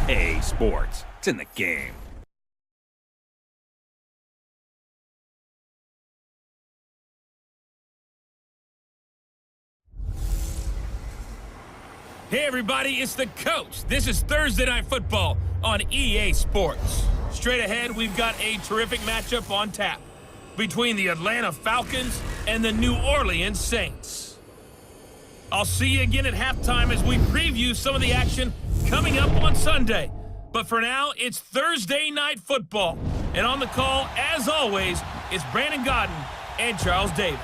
EA Sports. It's in the game. Hey everybody, it's the coach. This is Thursday Night Football on EA Sports. Straight ahead, we've got a terrific matchup on tap between the Atlanta Falcons and the New Orleans Saints. I'll see you again at halftime as we preview some of the action coming up on Sunday. But for now, it's Thursday Night Football. And on the call, as always, is Brandon Godden and Charles Davis.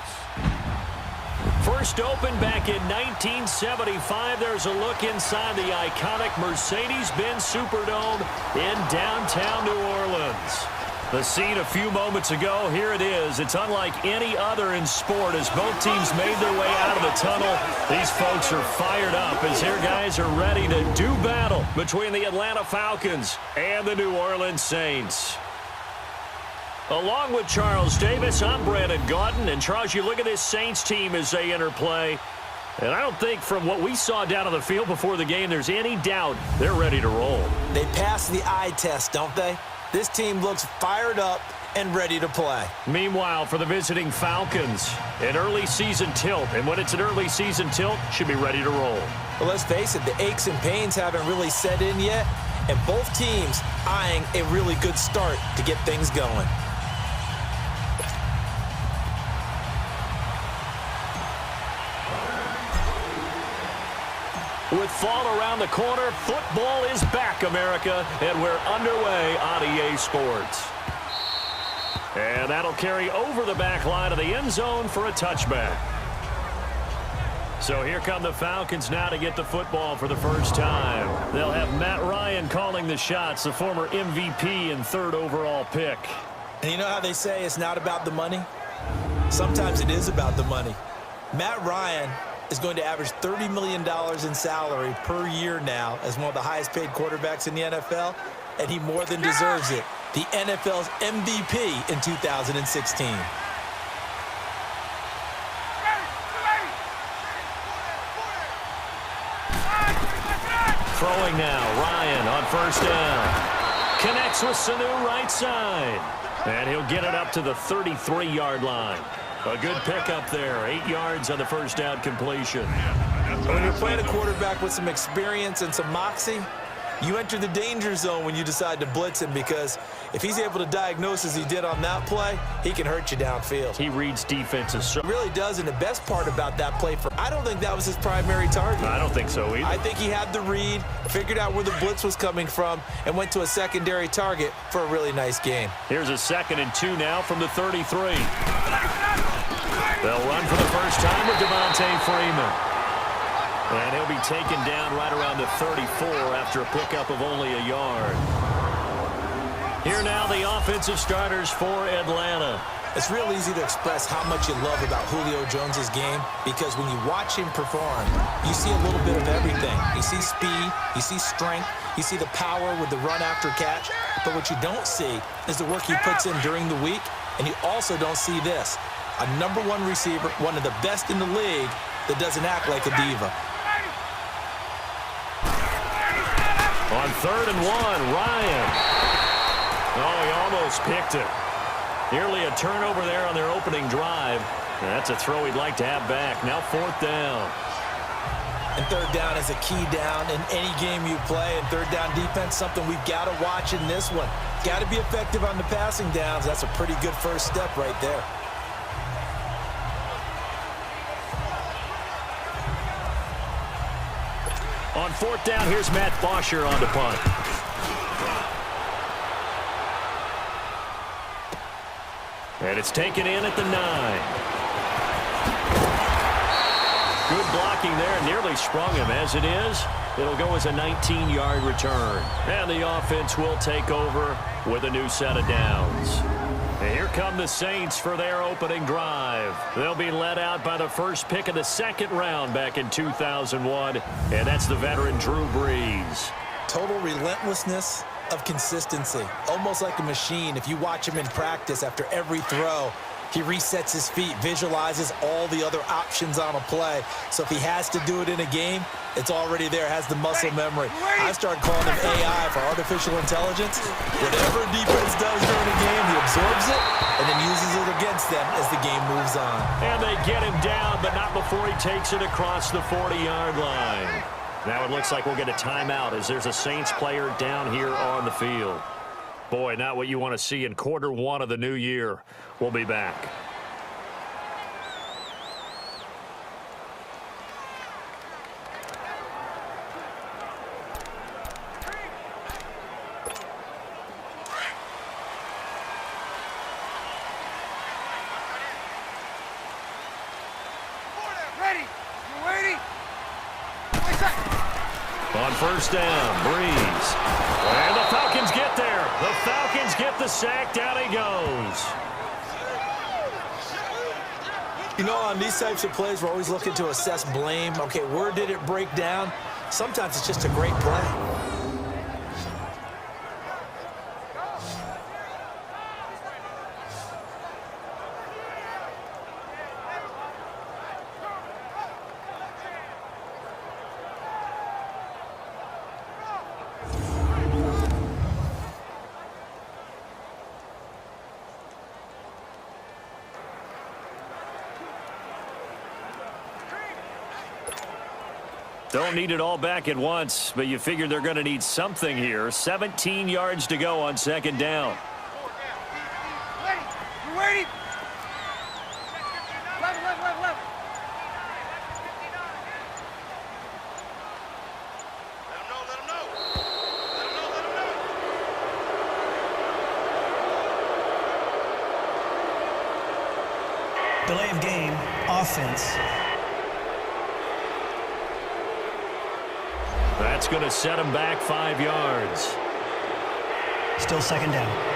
First opened back in 1975, there's a look inside the iconic Mercedeze Benz Superdome in downtown New Orleans. The scene a few moments ago, here it is. It's unlike any other in sport as both teams made their way out of the tunnel. These folks are fired up as their guys are ready to do battle between the Atlanta Falcons and the New Orleans Saints. Along with Charles Davis, I'm Brandon Godden. And Charles, you look at this Saints team as they interplay. And I don't think from what we saw down on the field before the game, there's any doubt they're ready to roll. They passed the eye test, don't they? This team looks fired up and ready to play. Meanwhile, for the visiting Falcons, an early season tilt. And when it's an early season tilt, should be ready to roll. Well, let's face it, the aches and pains haven't really set in yet. And both teams eyeing a really good start to get things going. With fall around the corner, football is back, America, and we're underway on EA Sports. And that'll carry over the back line of the end zone for a touchback. So here come the Falcons now to get the football for the first time. They'll have Matt Ryan calling the shots, the former MVP and third overall pick. And you know how they say it's not about the money? Sometimes it is about the money. Matt Ryan is going to average $30 million in salary per year now as one of the highest paid quarterbacks in the NFL, and he more than deserves it. The NFL's MVP in 2016. Throwing now, Ryan on first down. Connects with Sanu right side. And he'll get it up to the 33-yard line. A good pickup there, 8 yards on the first down completion. When you're playing a quarterback with some experience and some moxie, you enter the danger zone when you decide to blitz him, because if he's able to diagnose as he did on that play, he can hurt you downfield. He reads defenses. He really does, and the best part about that play, I don't think that was his primary target. I don't think so either. I think he had the read, figured out where the blitz was coming from, and went to a secondary target for a really nice gain. Here's a 2nd and 2 now from the 33. They'll run for the first time with Devontae Freeman. And he'll be taken down right around the 34 after a pickup of only a yard. Here now the offensive starters for Atlanta. It's real easy to express how much you love about Julio Jones' game, because when you watch him perform, you see a little bit of everything. You see speed, you see strength, you see the power with the run after catch. But what you don't see is the work he puts in during the week, and you also don't see this. A #1 receiver, one of the best in the league, that doesn't act like a diva. On 3rd and 1, Ryan. Oh, he almost picked it. Nearly a turnover there on their opening drive. That's a throw he'd like to have back. Now 4th down. And 3rd down is a key down in any game you play. And 3rd down defense, something we've got to watch in this one. Got to be effective on the passing downs. That's a pretty good first step right there. On 4th down, here's Matt Bosher on the punt. And it's taken in at the 9. Good blocking there, nearly sprung him. As it is, it'll go as a 19-yard return. And the offense will take over with a new set of downs. And here come the Saints for their opening drive. They'll be led out by the first pick of the 2nd round back in 2001, and that's the veteran Drew Brees. Total relentlessness of consistency, almost like a machine. If you watch him in practice after every throw, He resets his feet, visualizes all the other options on a play. So if he has to do it in a game, it's already there, has the muscle memory. I started calling him AI for artificial intelligence. Whatever defense does during a game, he absorbs it and then uses it against them as the game moves on. And they get him down, but not before he takes it across the 40-yard line. Now it looks like we'll get a timeout as there's a Saints player down here on the field. Boy, not what you want to see in quarter one of the new year. We'll be back. On first down, Breeze. And the Falcons get there. The Falcons get the sack. Down he goes. You know, on these types of plays, we're always looking to assess blame. Okay, where did it break down? Sometimes it's just a great play. Don't need it all back at once, but you figure they're going to need something here. 17 yards to go on second down. Ready. Left. Let him know. Delay of game, offense. That's going to set him back 5 yards. Still second down.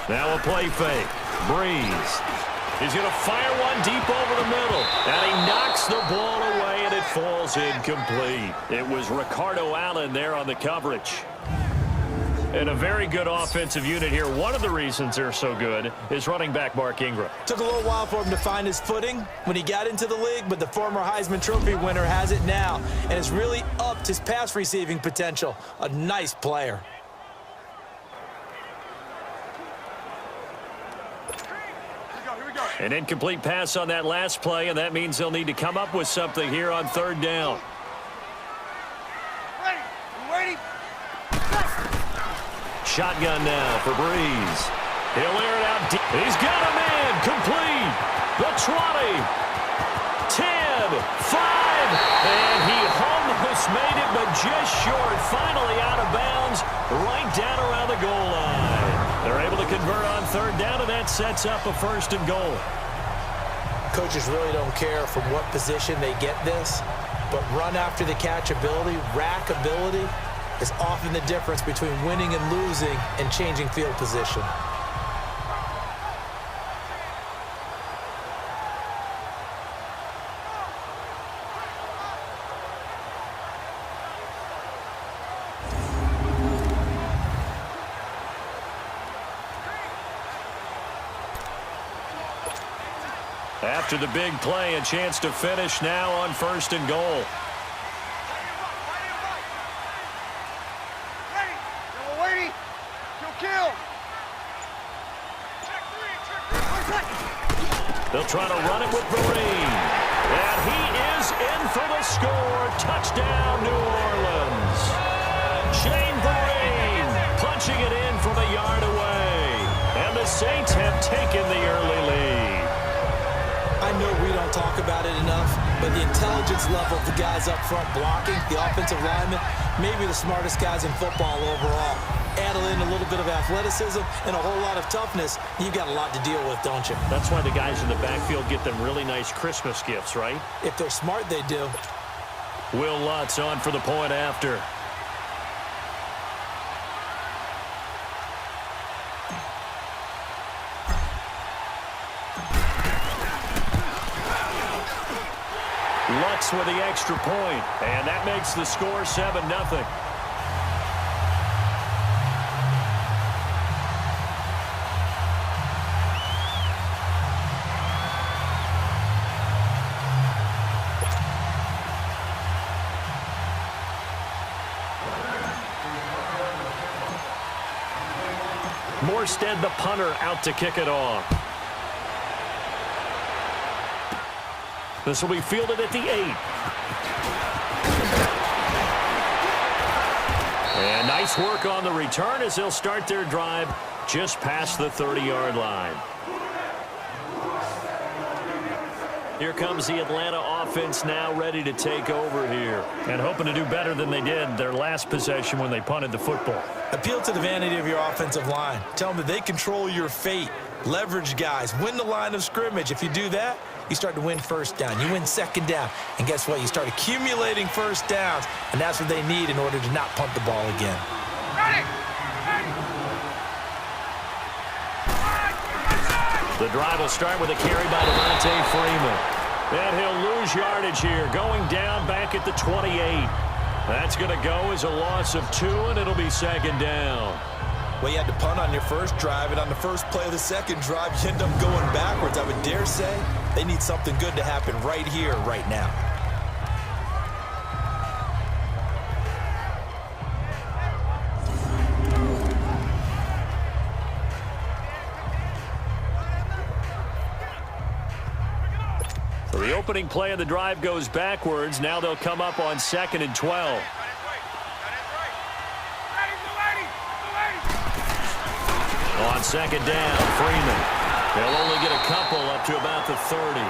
Now a play fake. Breeze. He's going to fire one deep over the middle. And he knocks the ball away, and it falls incomplete. It was Ricardo Allen there on the coverage. And a very good offensive unit here. One of the reasons they're so good is running back Mark Ingram. Took a little while for him to find his footing when he got into the league, but the former Heisman Trophy winner has it now and has really upped his pass receiving potential. A nice player. An incomplete pass on that last play, and that means they'll need to come up with something here on third down. Ready. Shotgun now for Breeze. He'll air it out deep. He's got a man complete. The 20, 10, 5, and he almost made it, but just short. Finally out of bounds, right down around the goal line. They're able to convert on third down, and that sets up a first and goal. Coaches really don't care from what position they get this, but run after the catch ability, rack ability, is often the difference between winning and losing and changing field position. After the big play, a chance to finish now on first and goal. Ready. Kill. They'll try to run it with Vereen. And he is in for the score. Touchdown, New Orleans. Shane Vereen punching it in from a yard away. And the Saints have taken the early lead. I know we don't talk about it enough, but the intelligence level of the guys up front blocking, the offensive linemen, maybe the smartest guys in football overall. Add in a little bit of athleticism and a whole lot of toughness, you've got a lot to deal with, don't you? That's why the guys in the backfield get them really nice Christmas gifts, right? If they're smart, they do. Will Lutz on for the point after. Lutz with the extra point, and that makes the score 7-0. Morstead, the punter, out to kick it off. This will be fielded at the 8. And nice work on the return as they'll start their drive just past the 30-yard line. Here comes the Atlanta offense now ready to take over here. And hoping to do better than they did their last possession when they punted the football. Appeal to the vanity of your offensive line. Tell them that they control your fate. Leverage guys. Win the line of scrimmage. If you do that, you start to win first down. You win second down. And guess what? You start accumulating first downs. And that's what they need in order to not punt the ball again. The drive will start with a carry by Devontae Freeman. And he'll lose yardage here, going down back at the 28. That's going to go as a loss of 2, and it'll be second down. Well, you had to punt on your first drive, and on the first play of the second drive, you end up going backwards. I would dare say they need something good to happen right here, right now. So the opening play of the drive goes backwards. Now they'll come up on 2nd and 12. On second down, Freeman. They'll only get a couple up to about the 30.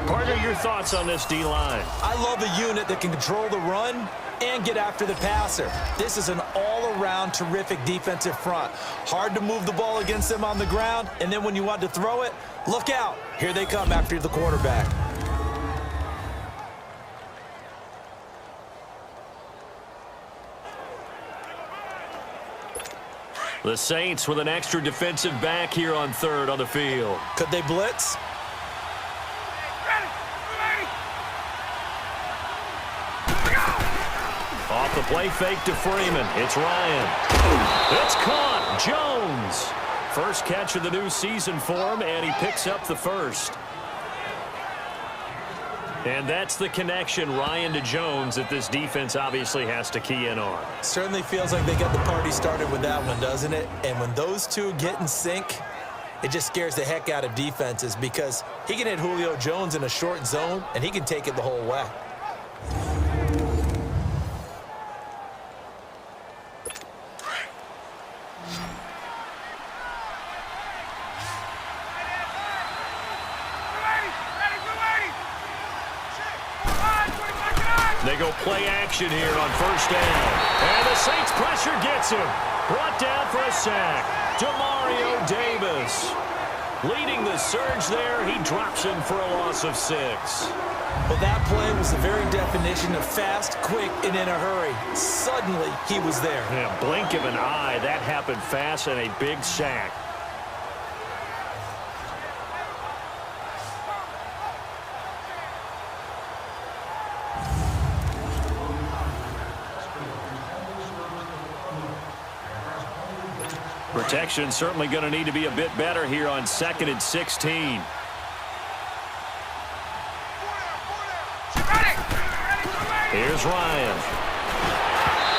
Partner, your thoughts on this D-line? I love a unit that can control the run and get after the passer. This is an all-around terrific defensive front. Hard to move the ball against them on the ground, and then when you want to throw it, look out. Here they come after the quarterback. The Saints with an extra defensive back here on 3rd on the field. Could they blitz? Off the play fake to Freeman. It's Ryan. It's caught. Jones. First catch of the new season for him, and he picks up the first. And that's the connection, Ryan to Jones, that this defense obviously has to key in on. Certainly feels like they got the party started with that one, doesn't it? And when those two get in sync, it just scares the heck out of defenses because he can hit Julio Jones in a short zone, and he can take it the whole way. They go play action here on first down. And the Saints pressure gets him. Brought down for a sack. Demario Davis. Leading the surge there, he drops him for a loss of 6. Well, that play was the very definition of fast, quick, and in a hurry. Suddenly, he was there. Yeah, blink of an eye. That happened fast and a big sack. Protection certainly going to need to be a bit better here on 2nd and 16. Here's Ryan.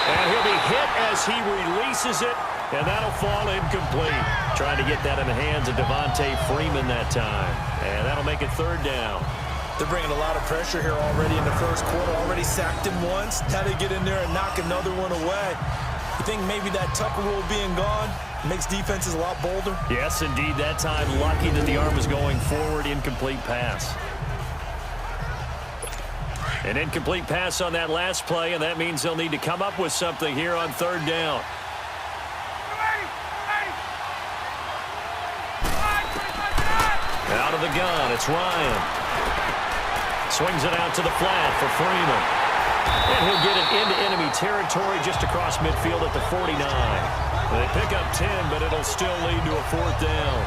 And he'll be hit as he releases it, and that'll fall incomplete. Trying to get that in the hands of Devontae Freeman that time. And that'll make it 3rd down. They're bringing a lot of pressure here already in the first quarter. Already sacked him once. Now they get in there and knock another one away. You think maybe that Tucker rule being gone makes defenses a lot bolder? Yes, indeed. That time, lucky that the arm was going forward, incomplete pass. An incomplete pass on that last play, and that means they'll need to come up with something here on third down. Out of the gun, it's Ryan. Swings it out to the flat for Freeman. And he'll get it into enemy territory just across midfield at the 49. They pick up 10, but it'll still lead to a fourth down.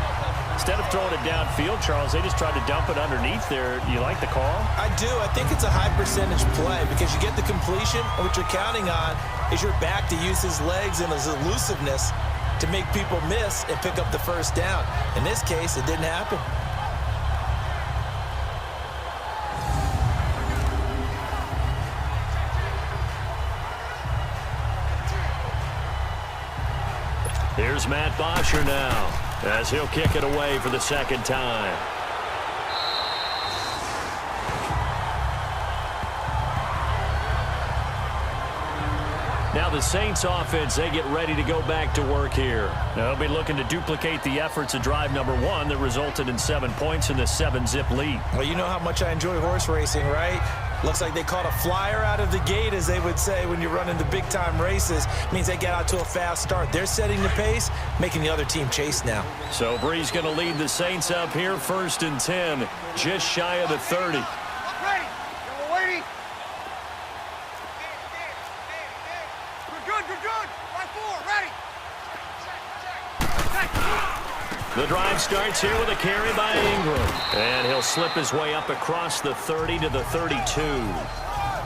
Instead of throwing it downfield, Charles, they just tried to dump it underneath there. You like the call? I do. I think it's a high percentage play because you get the completion, and what you're counting on is your back to use his legs and his elusiveness to make people miss and pick up the first down. In this case, it didn't happen. Here's Matt Bosher now, as he'll kick it away for the second time. Now the Saints offense, they get ready to go back to work here. They'll be looking to duplicate the efforts of drive number 1 that resulted in 7 points in the 7-zip lead. Well, you know how much I enjoy horse racing, right? Looks like they caught a flyer out of the gate, as they would say when you're running the big-time races. Means they get out to a fast start. They're setting the pace, making the other team chase now. So Bree's going to lead the Saints up here, 1st and 10, just shy of the 30. Ready. We're waiting. Good. 5-4. Ready. The drive starts here with a carry by Ingram. And he'll slip his way up across the 30 to the 32.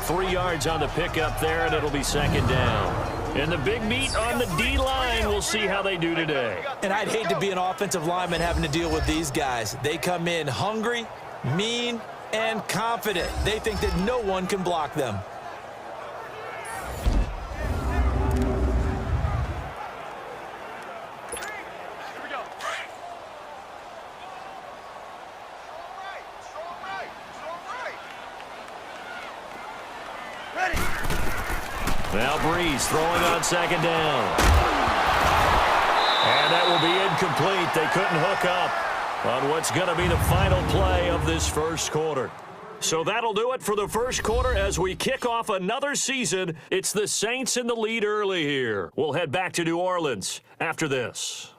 3 yards on the pickup there, and it'll be second down. And the big meat on the D-line, we'll see how they do today. And I'd hate to be an offensive lineman having to deal with these guys. They come in hungry, mean, and confident. They think that no one can block them. Now Breeze throwing on second down. And that will be incomplete. They couldn't hook up on what's going to be the final play of this first quarter. So that'll do it for the first quarter as we kick off another season. It's the Saints in the lead early here. We'll head back to New Orleans after this.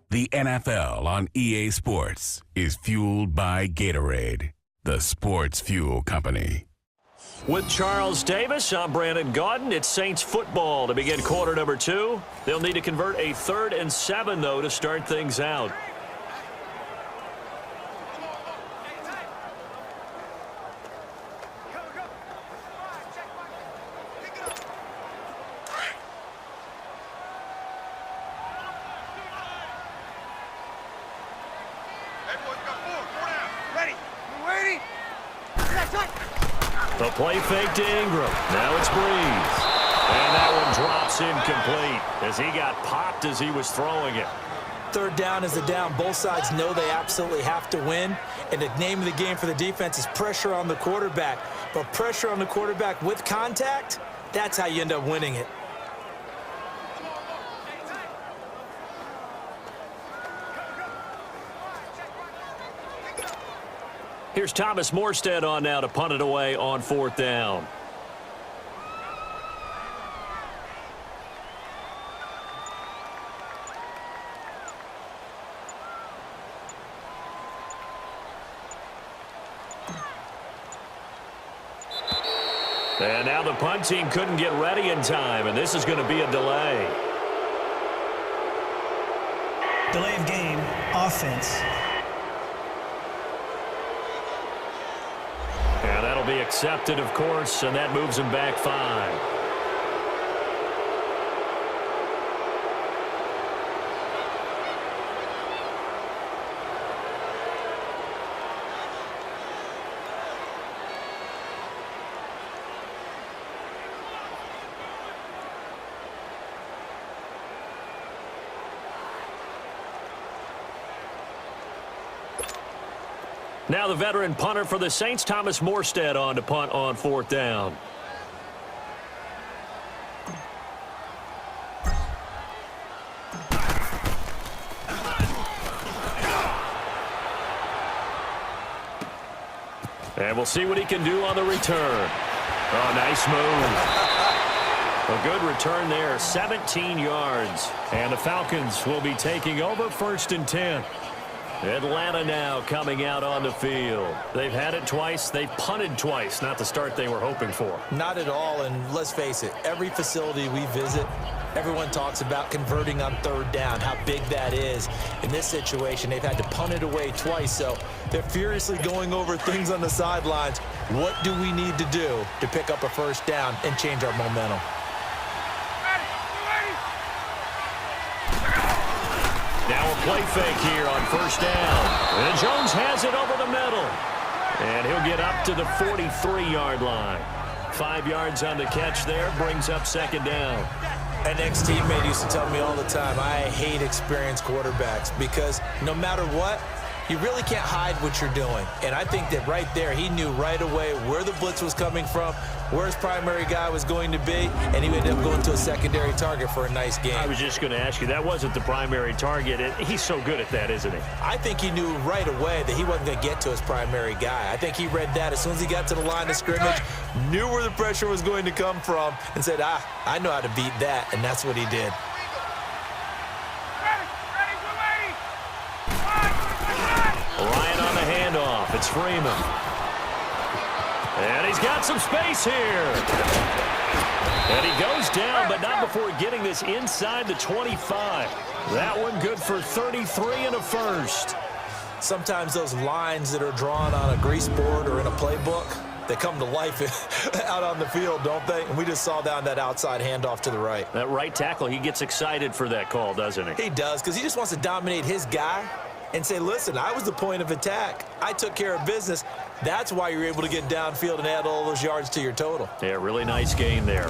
The NFL on EA Sports is fueled by Gatorade, the sports fuel company. With Charles Davis, I'm Brandon Gaudin. It's Saints football to begin quarter number 2. They'll need to convert a 3rd and 7, though, to start things out. The play fake to Ingram. Now it's Breeze. And that one drops incomplete as he got popped as he was throwing it. Third down is the down. Both sides know they absolutely have to win. And the name of the game for the defense is pressure on the quarterback. But pressure on the quarterback with contact, that's how you end up winning it. Here's Thomas Morstead on now to punt it away on 4th down. And now the punt team couldn't get ready in time, and this is going to be a delay. Delay of game, offense. And that'll be accepted, of course, and that moves him back 5. Now the veteran punter for the Saints, Thomas Morstead, on to punt on 4th down. And we'll see what he can do on the return. Oh, nice move. A good return there, 17 yards. And the Falcons will be taking over 1st and 10. Atlanta now coming out on the field. They've had it twice. They've punted twice. Not the start they were hoping for. Not at all, and let's face it, every facility we visit, everyone talks about converting on 3rd down, how big that is. In this situation, they've had to punt it away twice, so they're furiously going over things on the sidelines. What do we need to do to pick up a 1st down and change our momentum? Now a play fake here on 1st down. And Jones has it over the middle. And he'll get up to the 43-yard line. 5 yards on the catch there, brings up 2nd down. An ex-teammate used to tell me all the time, I hate experienced quarterbacks because no matter what, you really can't hide what you're doing. And I think that right there, he knew right away where the blitz was coming from, where his primary guy was going to be, and he ended up going to a secondary target for a nice game. I was just going to ask you, that wasn't the primary target. He's so good at that, isn't he? I think he knew right away that he wasn't going to get to his primary guy. I think he read that as soon as he got to the line of scrimmage, knew where the pressure was going to come from, and said, I know how to beat that, and that's what he did. Ryan on the handoff. It's Freeman. And he's got some space here. And he goes down, but not before getting this inside the 25. That one good for 33 and a 1st. Sometimes those lines that are drawn on a grease board or in a playbook, they come to life out on the field, don't they? And we just saw down that outside handoff to the right. That right tackle, he gets excited for that call, doesn't he? He does, because he just wants to dominate his guy and say, listen, I was the point of attack. I took care of business. That's why you're able to get downfield and add all those yards to your total. Yeah, really nice gain there.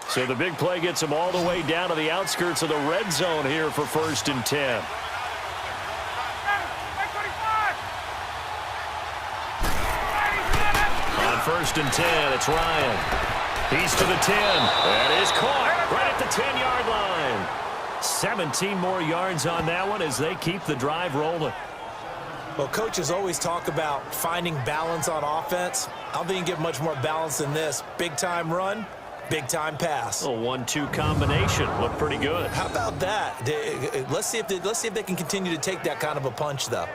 So the big play gets him all the way down to the outskirts of the red zone here for 1st and 10. On 1st and 10, it's Ryan. He's to the 10. That is caught right at the 10-yard line. 17 more yards on that one as they keep the drive rolling. Well, coaches always talk about finding balance on offense. I don't think you can get much more balance than this. Big-time run, big-time pass. A 1-2 combination. Looked pretty good. How about that? Let's see if they can continue to take that kind of a punch, though.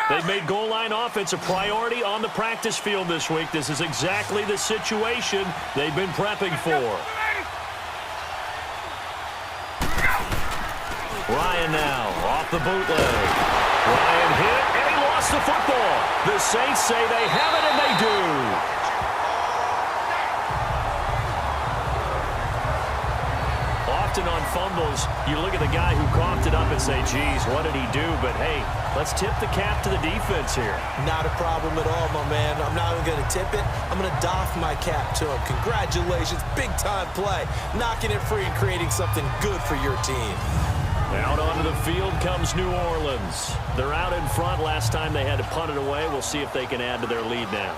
They've made goal line offense a priority on the practice field this week. This is exactly the situation they've been prepping for. Ryan now off the bootleg. Ryan hit, and he lost the football. The Saints say they have it, and they do. Often on fumbles, you look at the guy who coughed it up and say, geez, what did he do? But, hey, let's tip the cap to the defense here. Not a problem at all, my man. I'm not even going to tip it. I'm going to doff my cap to him. Congratulations. Big-time play. Knocking it free and creating something good for your team. Out onto the field comes New Orleans. They're out in front. Last time they had to punt it away. We'll see if they can add to their lead now.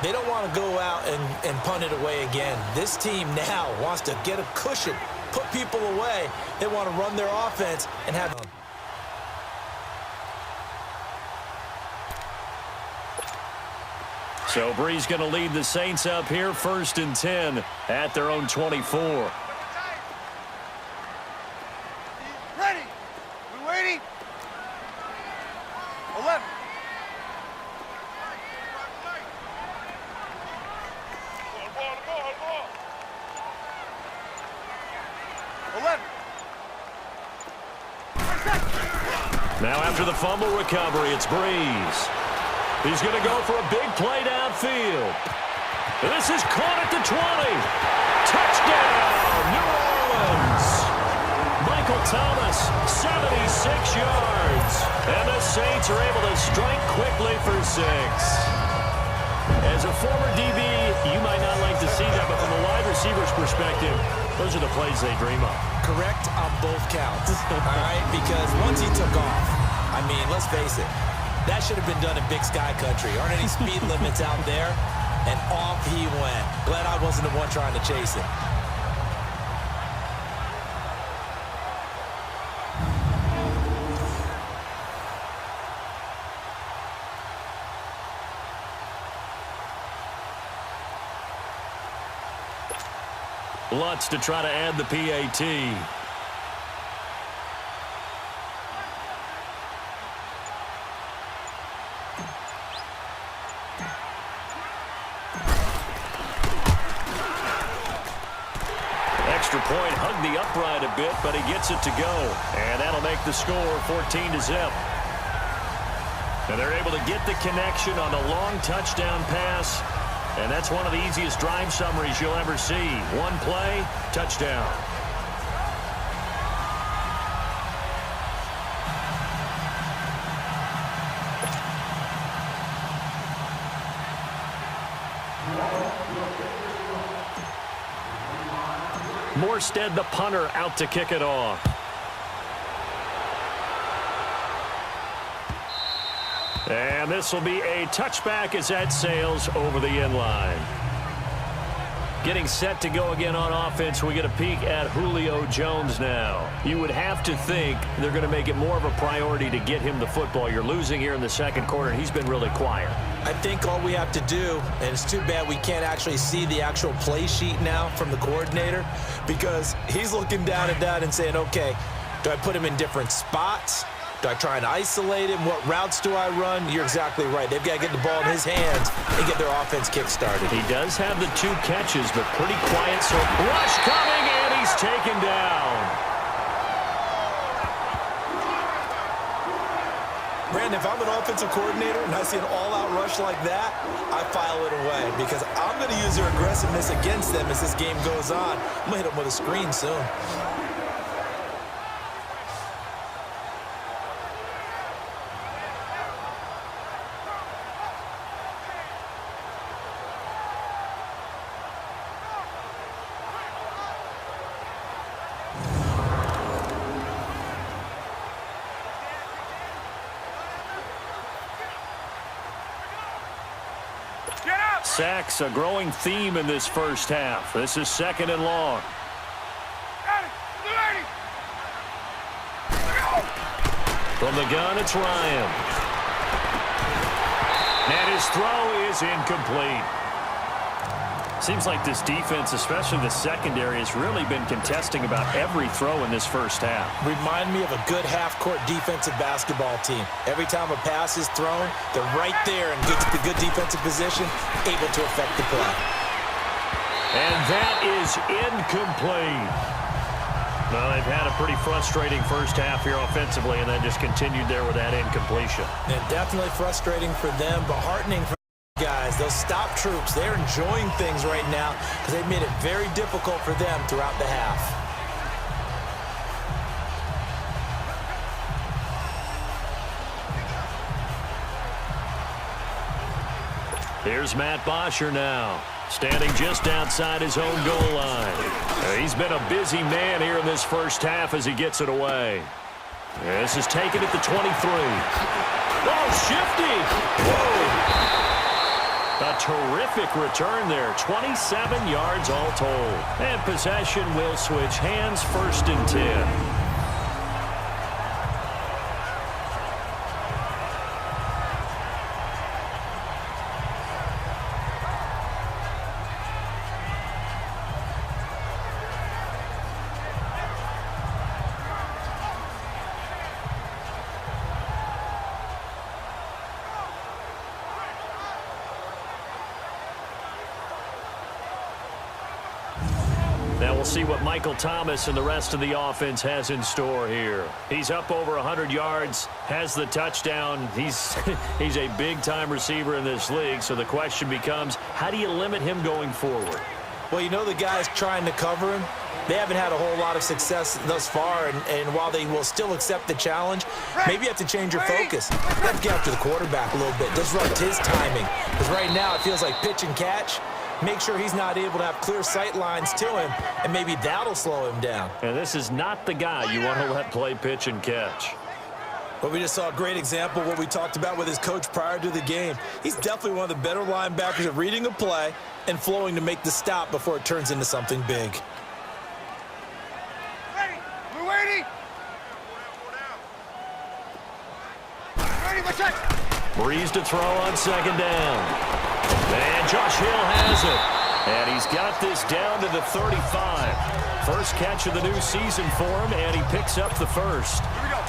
They don't want to go out and punt it away again. This team now wants to get a cushion, put people away. They want to run their offense and have them. So Bree's going to lead the Saints up here, 1st and 10 at their own 24. Ready. We waiting? 11. Now after the fumble recovery, it's Breeze. He's going to go for a big play downfield. This is caught at the 20. Touchdown, New Orleans. Michael Thomas, 76 yards. And the Saints are able to strike quickly for 6. As a former DB, you might not like to see that, but from a wide receiver's perspective, those are the plays they dream of. Correct on both counts, all right? Because once he took off, I mean, let's face it, that should have been done in Big Sky Country. Aren't any speed limits out there? And off he went. Glad I wasn't the one trying to chase him. Lutz to try to add the PAT. Extra point, hugged the upright a bit, but he gets it to go. And that'll make the score 14-0. And they're able to get the connection on the long touchdown pass. And that's one of the easiest drive summaries you'll ever see. One play, touchdown. Morstead, the punter, out to kick it off. And this will be a touchback as that sails over the end line. Getting set to go again on offense, we get a peek at Julio Jones now. You would have to think they're going to make it more of a priority to get him the football. You're losing here in the second quarter, and he's been really quiet. I think all we have to do, and it's too bad we can't actually see the actual play sheet now from the coordinator, because he's looking down at that and saying, okay, do I put him in different spots? Do I try and isolate him? What routes do I run? You're exactly right. They've got to get the ball in his hands and get their offense kick-started. He does have the 2 catches, but pretty quiet. So rush coming, and he's taken down. Brandon, if I'm an offensive coordinator and I see an all-out rush like that, I file it away because I'm going to use their aggressiveness against them as this game goes on. I'm going to hit them with a screen soon. Sacks, a growing theme in this first half. This is 2nd and long. From the gun, it's Ryan. And his throw is incomplete. Seems like this defense, especially the secondary, has really been contesting about every throw in this first half. Remind me of a good half-court defensive basketball team. Every time a pass is thrown, they're right there and get to the good defensive position, able to affect the play. And that is incomplete. Well, they've had a pretty frustrating first half here offensively, and then just continued there with that incompletion. And definitely frustrating for them, but heartening for guys. Those stop troops, they're enjoying things right now because they've made it very difficult for them throughout the half. Here's Matt Bosher now, standing just outside his own goal line. He's been a busy man here in this first half as he gets it away. This is taken at the 23. Oh, shifty! Whoa! A terrific return there. 27 yards all told. And possession will switch hands, 1st and 10. Now we'll see what Michael Thomas and the rest of the offense has in store here. He's up over 100 yards, has the touchdown. He's a big-time receiver in this league, so the question becomes, how do you limit him going forward? Well, you know the guy's trying to cover him. They haven't had a whole lot of success thus far, and while they will still accept the challenge, maybe you have to change your focus. You have to get after the quarterback a little bit, disrupt his timing. Because right now it feels like pitch and catch. Make sure he's not able to have clear sight lines to him, and maybe that'll slow him down. And this is not the guy you want to let play pitch and catch. But we just saw a great example of what we talked about with his coach prior to the game. He's definitely one of the better linebackers at reading a play and flowing to make the stop before it turns into something big. Ready. We're waiting. Ready, my shot. Breeze to throw on second down. And Josh Hill has it. And he's got this down to the 35. First catch of the new season for him, and he picks up the first. Here we go.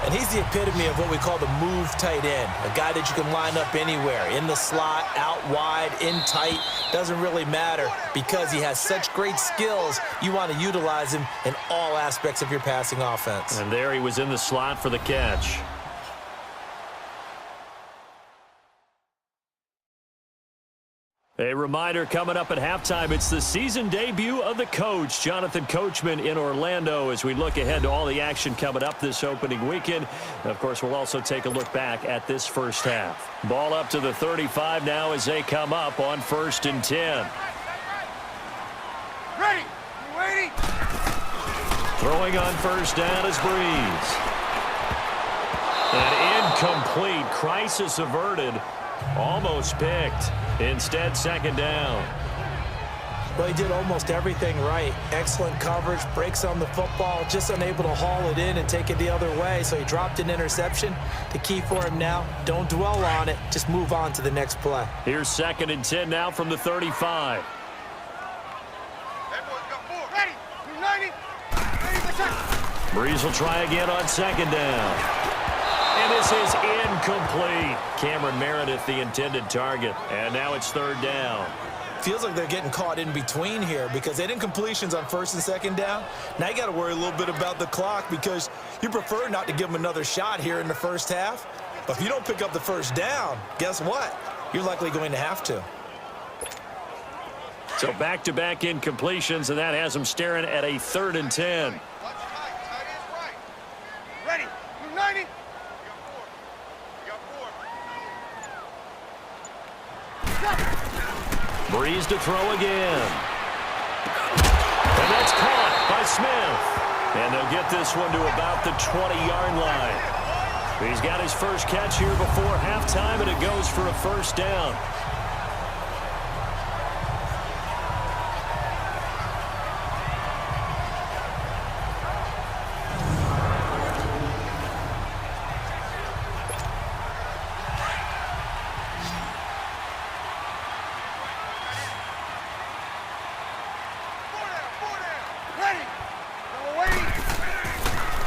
And he's the epitome of what we call the move tight end, a guy that you can line up anywhere, in the slot, out wide, in tight, doesn't really matter because he has such great skills. You want to utilize him in all aspects of your passing offense. And there he was in the slot for the catch. A reminder coming up at halftime, it's the season debut of the coach, Jonathan Coachman, in Orlando, as we look ahead to all the action coming up this opening weekend. And of course, we'll also take a look back at this first half. Ball up to the 35 now as they come up on 1st and 10. Ready. We're waiting. Throwing on first down is Breeze. An incomplete, crisis averted, almost picked. Instead, second down. Well, he did almost everything right. Excellent coverage, breaks on the football, just unable to haul it in and take it the other way. So he dropped an interception. The key for him now, don't dwell on it. Just move on to the next play. Here's 2nd and 10 now from the 35. Hey, boys, got 4. Ready. We're 90. Ready, my shot. Breeze will try again on second down. And this is incomplete. Cameron Meredith, the intended target. And now it's 3rd down. Feels like they're getting caught in between here because they didn't completions on 1st and 2nd down. Now you got to worry a little bit about the clock because you prefer not to give them another shot here in the first half. But if you don't pick up the first down, guess what? You're likely going to have to. So back-to-back incompletions, and that has them staring at a 3rd and 10. Watch tight. Tight is right. Ready. We're 90. Breeze to throw again. And that's caught by Smith. And they'll get this one to about the 20-yard line. He's got his first catch here before halftime, and it goes for a first down.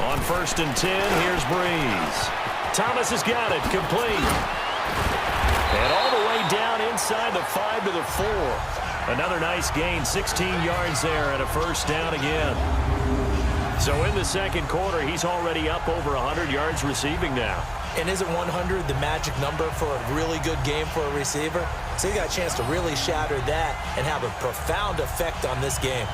On 1st and 10, here's Breeze. Thomas has got it, complete. And all the way down inside the 5 to the 4. Another nice gain, 16 yards there, and a first down again. So in the second quarter, he's already up over 100 yards receiving now. And isn't 100 the magic number for a really good game for a receiver? So he got a chance to really shatter that and have a profound effect on this game.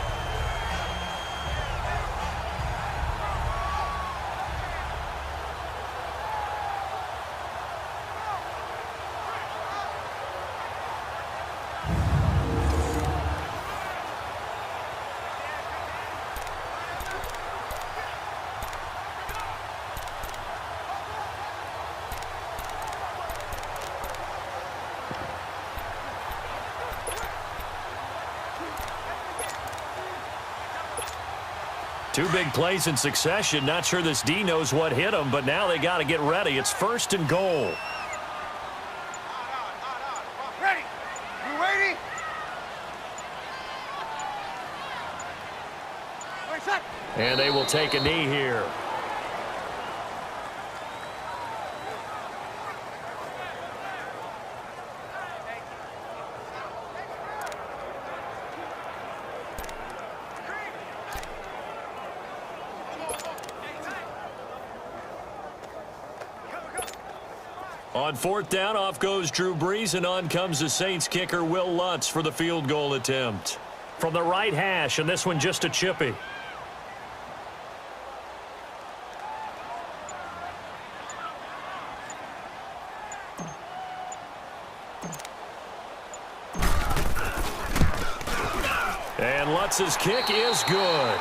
Two big plays in succession. Not sure this D knows what hit him, but now they got to get ready. It's 1st and goal. Ready. You waiting? Wait, set. And they will take a knee here. On 4th down, off goes Drew Brees, and on comes the Saints kicker Will Lutz for the field goal attempt. from the right hash, and this one just a chippy. And Lutz's kick is good.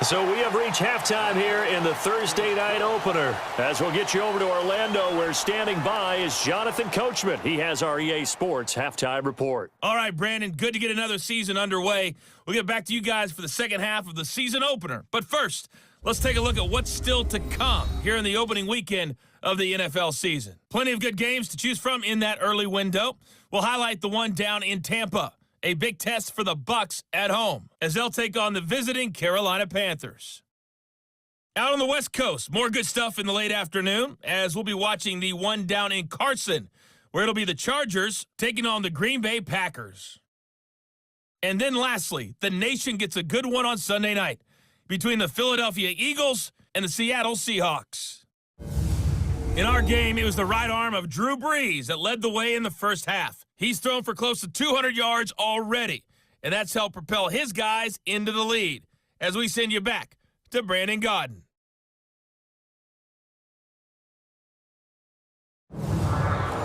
So we have reached halftime here in the Thursday night opener. As we'll get you over to Orlando, where standing by is Jonathan Coachman. He has our EA Sports halftime report. All right, Brandon, good to get another season underway. We'll get back to you guys for the second half of the season opener. But first, let's take a look at what's still to come here in the opening weekend of the NFL season. Plenty of good games to choose from in that early window. We'll highlight the one down in Tampa. A big test for the Bucs at home as they'll take on the visiting Carolina Panthers. Out on the West Coast, more good stuff in the late afternoon as we'll be watching the one down in Carson, where it'll be the Chargers taking on the Green Bay Packers. And then lastly, the nation gets a good one on Sunday night between the Philadelphia Eagles and the Seattle Seahawks. In our game, it was the right arm of Drew Brees that led the way in the first half. He's thrown for close to 200 yards already, and that's helped propel his guys into the lead. As we send you back to Brandon Gaudin.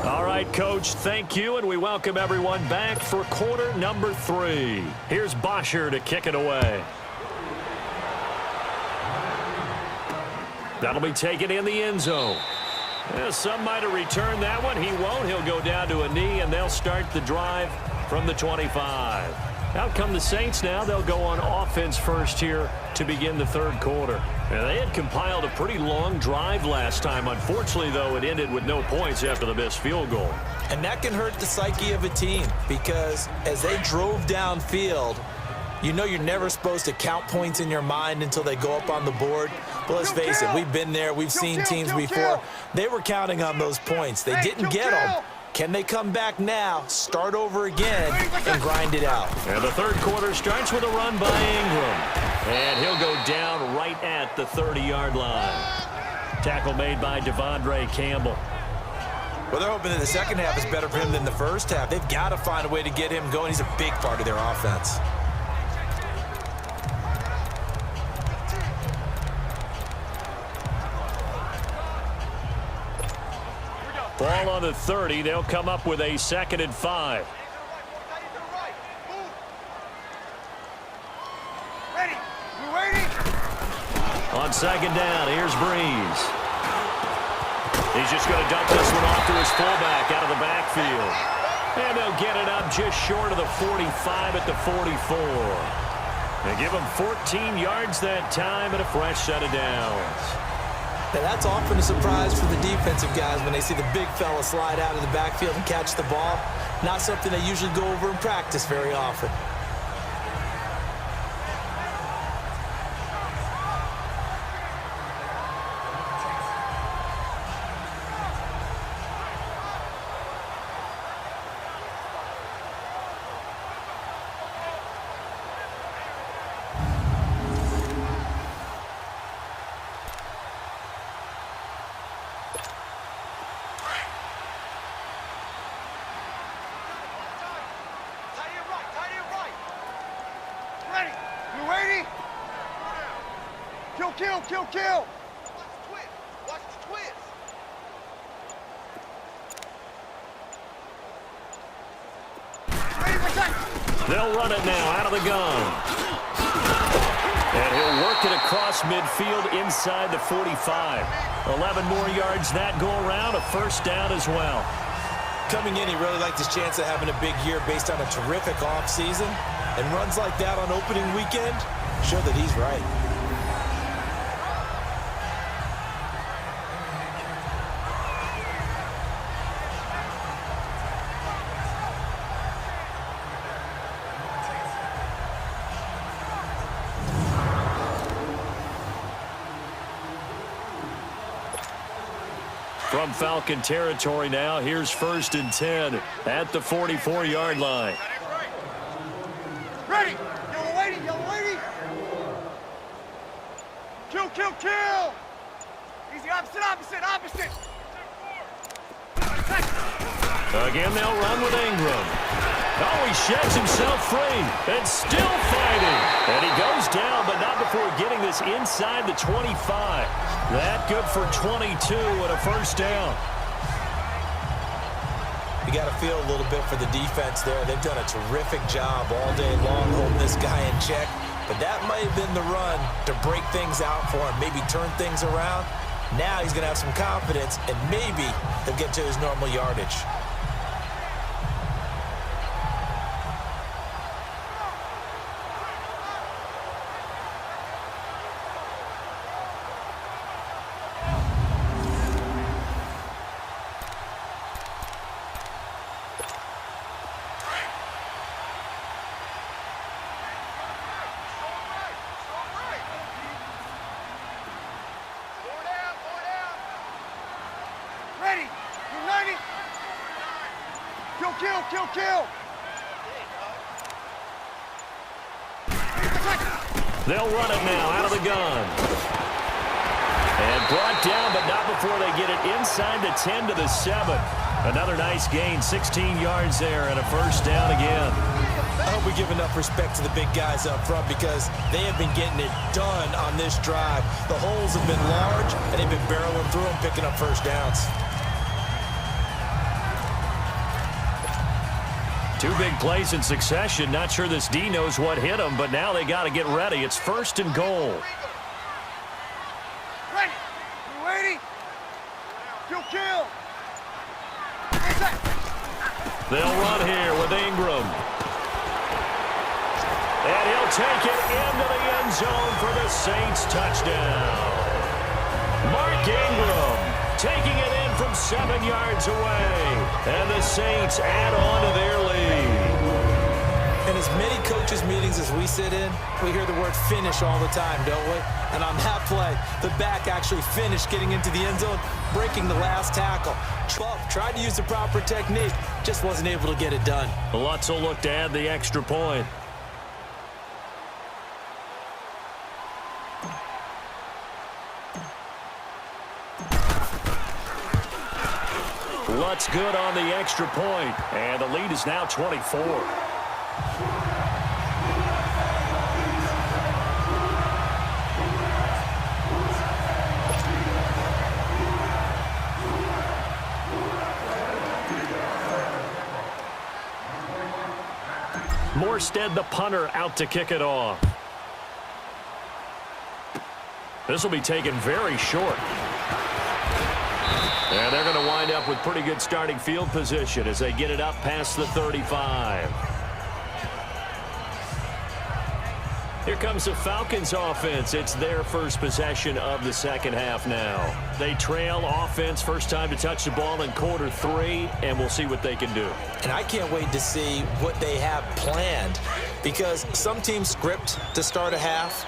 All right, Coach, thank you, and we welcome everyone back for quarter number 3. Here's Bosher to kick it away. That'll be taken in the end zone. Yeah, some might have returned that one. He won't. He'll go down to a knee, and they'll start the drive from the 25. Out come the Saints now. They'll go on offense first here to begin the third quarter. And they had compiled a pretty long drive last time. Unfortunately, though, it ended with no points after the missed field goal. And that can hurt the psyche of a team because as they drove downfield, you know you're never supposed to count points in your mind until they go up on the board. But let's face it, we've been there. We've seen teams before. They were counting on those points. They didn't get them. Can they come back now, start over again, and grind it out? And the third quarter starts with a run by Ingram. And he'll go down right at the 30-yard line. Tackle made by Devondre Campbell. Well, they're hoping that the second half is better for him than the first half. They've got to find a way to get him going. He's a big part of their offense. Ball on the 30. They'll come up with a 2nd and 5. Ready? You waiting? On 2nd down, here's Brees. He's just going to dump this one off to his fullback out of the backfield. And they'll get it up just short of the 45 at the 44. They give him 14 yards that time and a fresh set of downs. And that's often a surprise for the defensive guys when they see the big fella slide out of the backfield and catch the ball. Not something they usually go over in practice very often. Kill! Watch the twist! Ready for attack! They'll run it now out of the gun. And he'll work it across midfield inside the 45. 11 more yards that go around, a first down as well. Coming in, he really liked his chance of having a big year based on a terrific offseason. And runs like that on opening weekend show that he's right. From Falcon territory now, here's 1st and 10 at the 44-yard line. Ready! Yellow lady! Kill! Easy, opposite! Again, they'll run with Ingram. Oh, he sheds himself free and still fighting. And he goes down, but not before getting this inside the 25. That good for 22 and a first down. You got to feel a little bit for the defense there. They've done a terrific job all day long holding this guy in check. But that might have been the run to break things out for him, maybe turn things around. Now he's going to have some confidence, and maybe he'll get to his normal yardage. Kill! They'll run it now out of the gun. And brought down, but not before they get it inside the 10 to the 7. Another nice gain, 16 yards there, and a first down again. I hope we give enough respect to the big guys up front because they have been getting it done on this drive. The holes have been large, and they've been barreling through them, picking up first downs. Two big plays in succession. Not sure this D knows what hit him, but now they got to get ready. It's first and goal. Ready! You ready? Kill! They'll run here with Ingram. And he'll take it into the end zone for the Saints touchdown. Mark Ingram taking it in from 7 yards away. And the Saints add on to their lead. In as many coaches' meetings as we sit in, we hear the word finish all the time, don't we? And on that play, the back actually finished getting into the end zone, breaking the last tackle. Tried to use the proper technique, just wasn't able to get it done. Lutz will look to add the extra point. Lutz good on the extra point, and the lead is now 24. Morstead, the punter, out to kick it off. This will be taken very short. And they're going to wind up with pretty good starting field position as they get it up past the 35. Here comes the Falcons offense. It's their first possession of the second half now. They trail offense, first time to touch the ball in quarter 3, and we'll see what they can do. And I can't wait to see what they have planned because some teams script to start a half.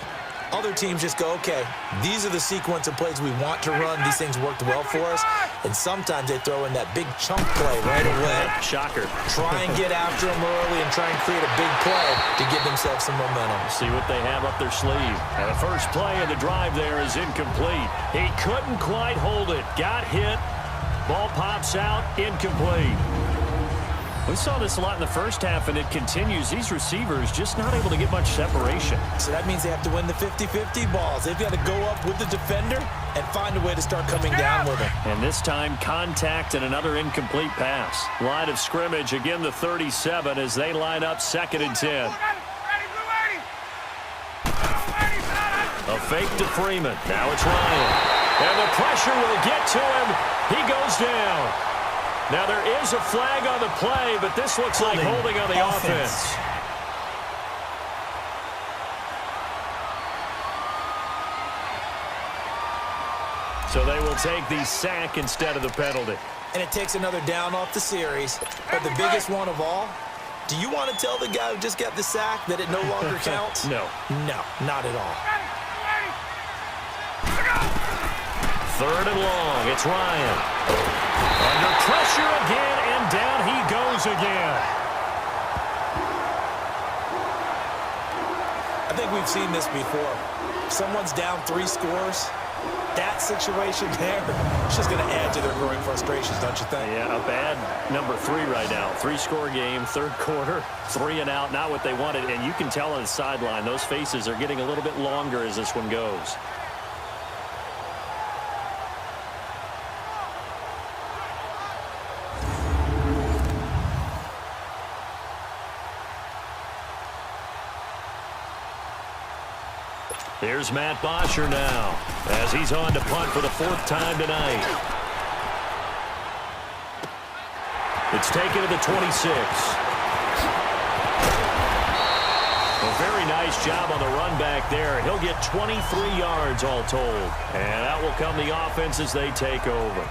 Other teams just go, okay, these are the sequence of plays we want to run. These things worked well for us. And sometimes they throw in that big chunk play right away. Shocker. Try and get after them early and try and create a big play to give themselves some momentum. See what they have up their sleeve. And the first play of the drive there is incomplete. He couldn't quite hold it. Got hit. Ball pops out. Incomplete. We saw this a lot in the first half, and it continues. These receivers just not able to get much separation. So that means they have to win the 50-50 balls. They've got to go up with the defender and find a way to start coming down with him. And this time, contact and another incomplete pass. Line of scrimmage, again the 37 as they line up 2nd and 10. A fake to Freeman. Now it's Ryan. And the pressure will get to him. He goes down. Now there is a flag on the play, but this looks like holding on the offense. So they will take the sack instead of the penalty. And it takes another down off the series. But the biggest one of all, do you want to tell the guy who just got the sack that it no longer counts? No. No, not at all. 3rd and long. It's Ryan. Under pressure again, and down he goes again. I think we've seen this before. If someone's down 3 scores, that situation there, it's just going to add to their growing frustrations, don't you think? Yeah, a bad number 3 right now. 3-score game, third quarter, 3 and out, not what they wanted. And you can tell on the sideline, those faces are getting a little bit longer as this one goes. Here's Matt Bosher now, as he's on to punt for the 4th time tonight. It's taken to the 26. A very nice job on the run back there. He'll get 23 yards all told. And out will come the offense as they take over.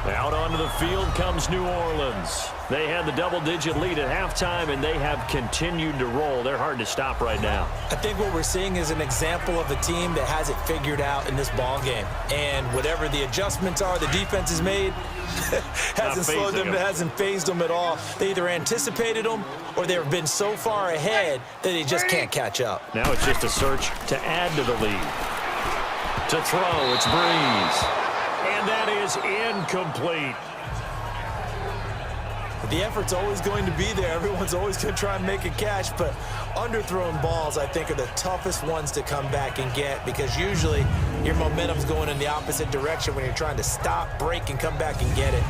Out onto the field comes New Orleans. They had the double-digit lead at halftime, and they have continued to roll. They're hard to stop right now. I think what we're seeing is an example of a team that has it figured out in this ball game. And whatever the adjustments are the defense has made hasn't slowed them, hasn't phased them at all. They either anticipated them or they've been so far ahead that they just can't catch up. Now it's just a search to add to the lead. To throw, it's Breeze. And that is incomplete. The effort's always going to be there. Everyone's always going to try and make a catch, but underthrown balls, I think, are the toughest ones to come back and get because usually your momentum's going in the opposite direction when you're trying to stop, break, and come back and get it.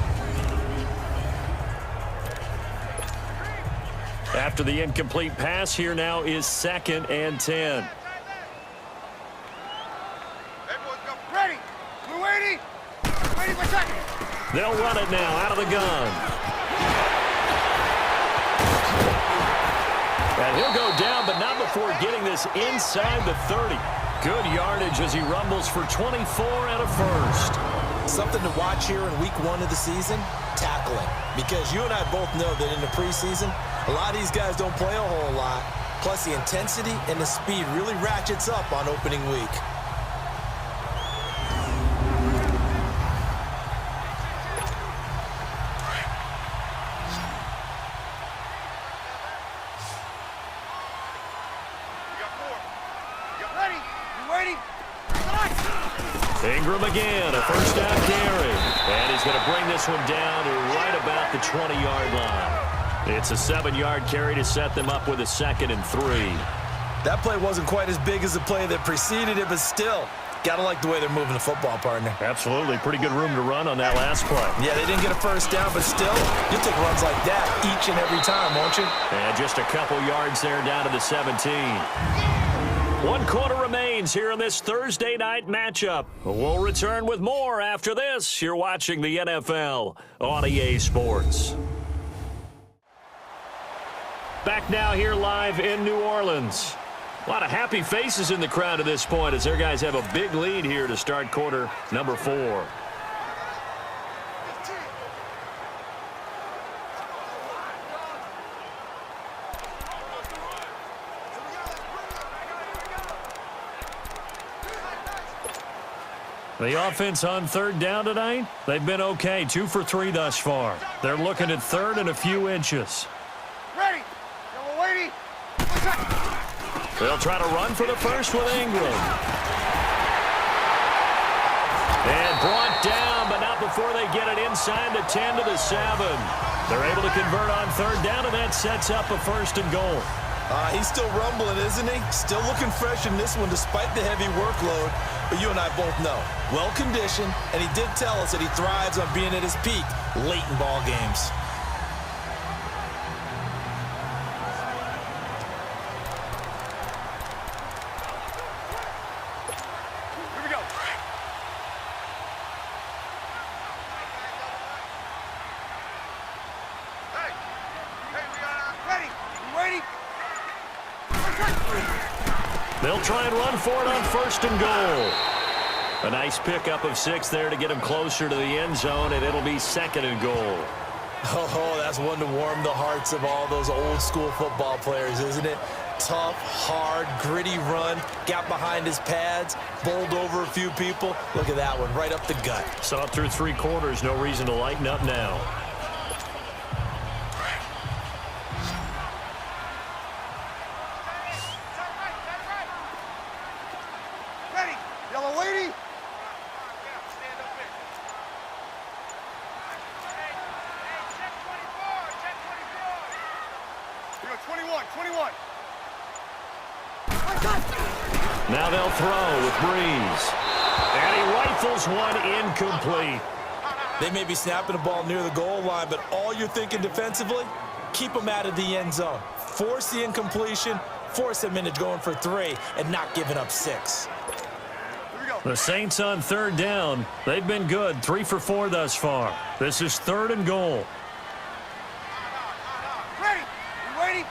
After the incomplete pass, here now is 2nd and 10. Ready. We're waiting. Waiting for second. They'll run it now out of the gun. And he'll go down, but not before getting this inside the 30. Good yardage as he rumbles for 24 and a first. Something to watch here in week 1 of the season, tackling. Because you and I both know that in the preseason, a lot of these guys don't play a whole lot. Plus the intensity and the speed really ratchets up on opening week. Ingram again, a first down carry. And he's going to bring this one down to right about the 20-yard line. It's a 7-yard carry to set them up with a 2nd and 3. That play wasn't quite as big as the play that preceded it, but still, got to like the way they're moving the football, partner. Absolutely. Pretty good room to run on that last play. Yeah, they didn't get a first down, but still, you'll take runs like that each and every time, won't you? And just a couple yards there down to the 17. 1 quarter remains here in this Thursday night matchup. We'll return with more after this. You're watching the NFL on EA Sports. Back now here live in New Orleans. A lot of happy faces in the crowd at this point as their guys have a big lead here to start quarter number 4. The offense on 3rd down tonight, they've been okay. 2 for 3 thus far. They're looking at 3rd and a few inches. Ready. We're waiting. They'll try to run for the first with Ingram. And brought down, but not before they get it inside the 10 to the 7. They're able to convert on 3rd down, and that sets up a 1st and goal. He's still rumbling, isn't he? Still looking fresh in this one despite the heavy workload. But you and I both know, well-conditioned, and he did tell us that he thrives on being at his peak late in ball games. Here we go. Hey, we got ready. You waiting? They'll try and run for it on 1st and goal. A nice pickup of 6 there to get him closer to the end zone, and it'll be 2nd and goal. Oh, that's one to warm the hearts of all those old-school football players, isn't it? Tough, hard, gritty run, got behind his pads, bowled over a few people. Look at that one, right up the gut. Saw it through 3 quarters, no reason to lighten up now. 21. Now they'll throw with Breeze. And he rifles one incomplete. They may be snapping the ball near the goal line, but all you're thinking defensively, keep them out of the end zone. Force the incompletion, force them into going for 3, and not giving up 6. The Saints on third down. They've been good, 3 for 4 thus far. This is 3rd and goal. Ready? You ready?